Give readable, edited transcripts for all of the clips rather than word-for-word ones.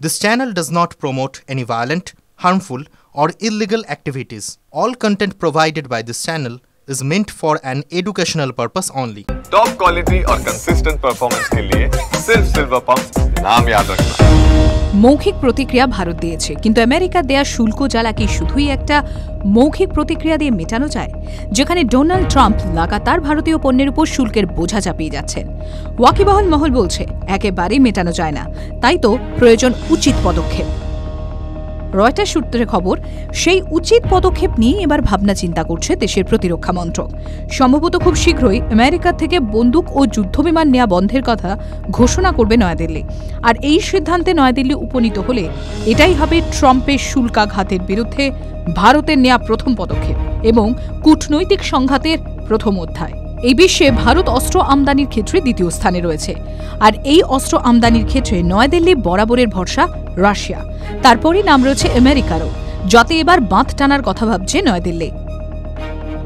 This channel does not promote any violent, harmful, or illegal activities. All content provided by this channel is meant for an educational purpose only. Top quality और consistent performance के लिए सिर्फ silver pump नाम याद रखना। মৌখিক প্রতিক্রিয়া ভারত দিয়েছে, কিন্তু আমেরিকা দেয়া শুল্ক জ্বালা কি শুধুই একটা মৌখিক প্রতিক্রিয়া দিয়ে মেটানো যায়, যেখানে ডোনাল্ড ট্রাম্প লাগাতার ভারতীয় পণ্যের উপর শুল্কের বোঝা চাপিয়ে যাচ্ছেন? ওয়াকিবহাল মহল বলছে একেবারেই মেটানো যায় না, তাই তো প্রয়োজন উচিত পদক্ষেপ। রয়টার্স সূত্রে খবর, সেই উচিত পদক্ষেপ নিয়ে এবার ভাবনা চিন্তা করছে দেশের প্রতিরক্ষা মন্ত্রক। সম্ভবত খুব শীঘ্রই আমেরিকার থেকে বন্দুক ও যুদ্ধবিমান নেওয়া বন্ধের কথা ঘোষণা করবে নয়াদিল্লি। আর এই সিদ্ধান্তে নয়াদিল্লি উপনীত হলে এটাই হবে ট্রাম্পের শুল্কাঘাতের বিরুদ্ধে ভারতের নেওয়া প্রথম পদক্ষেপ এবং কূটনৈতিক সংঘাতের প্রথম অধ্যায়। এই বিশ্বে ভারত অস্ত্র আমদানির ক্ষেত্রে দ্বিতীয় স্থানে রয়েছে, আর এই অস্ত্র আমদানির ক্ষেত্রে নয়াদিল্লি বরাবরের ভরসা রাশিয়া। তারপরই নাম রয়েছে আমেরিকারও, যাতে এবার বাঁধ টানার কথা ভাবছে নয়াদিল্লি।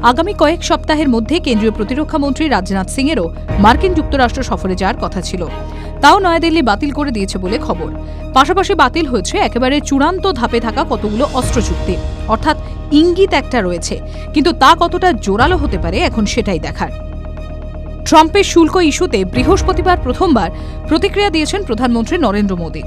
আগামী কয়েক সপ্তাহের মধ্যে কেন্দ্রীয় প্রতিরক্ষা মন্ত্রী রাজনাথ সিংয়েরও মার্কিন যুক্তরাষ্ট্র সফরে যাওয়ার কথা ছিল, তাও নয়াদিল্লি বাতিল করে দিয়েছে বলে খবর। পাশাপাশি বাতিল হয়েছে একেবারে চূড়ান্ত ধাপে থাকা কতগুলো অস্ত্র চুক্তি, অর্থাৎ ইঙ্গিত একটা রয়েছে, কিন্তু তা কতটা জোরালো হতে পারে এখন সেটাই দেখার। ট্রাম্পের শুল্ক ইস্যুতে বৃহস্পতিবার প্রথমবার প্রতিক্রিয়া দিয়েছেন প্রধানমন্ত্রী নরেন্দ্র মোদী।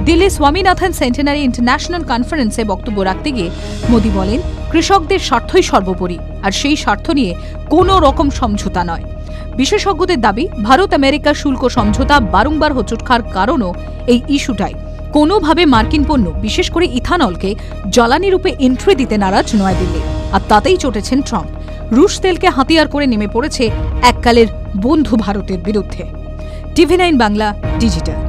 দিল্লি স্বামীনাথন সেন্টেনারি ইন্টারন্যাশনাল কনফারেন্সে বক্তব্য রাখতে গিয়ে মোদী বলেন, কৃষকদের স্বার্থই সর্বোপরি, আর সেই স্বার্থ নিয়ে কোনো রকম সমঝোতা নয়। বিশেষজ্ঞদের দাবি, ভারত আমেরিকার শুল্ক সমঝোতা বারংবার হোঁচট খাওয়ার কারণও এই ইস্যুটাই। কোনোভাবে মার্কিন পণ্য, বিশেষ করে ইথানলকে জ্বালানি রূপে এন্ট্রি দিতে নারাজ নয়াদিল্লি, আর তাতেই চটেছেন ট্রাম্প। রুশ তেলকে হাতিয়ার করে নেমে পড়েছে এককালের বন্ধু ভারতের বিরুদ্ধে। TV9 Bangla digital.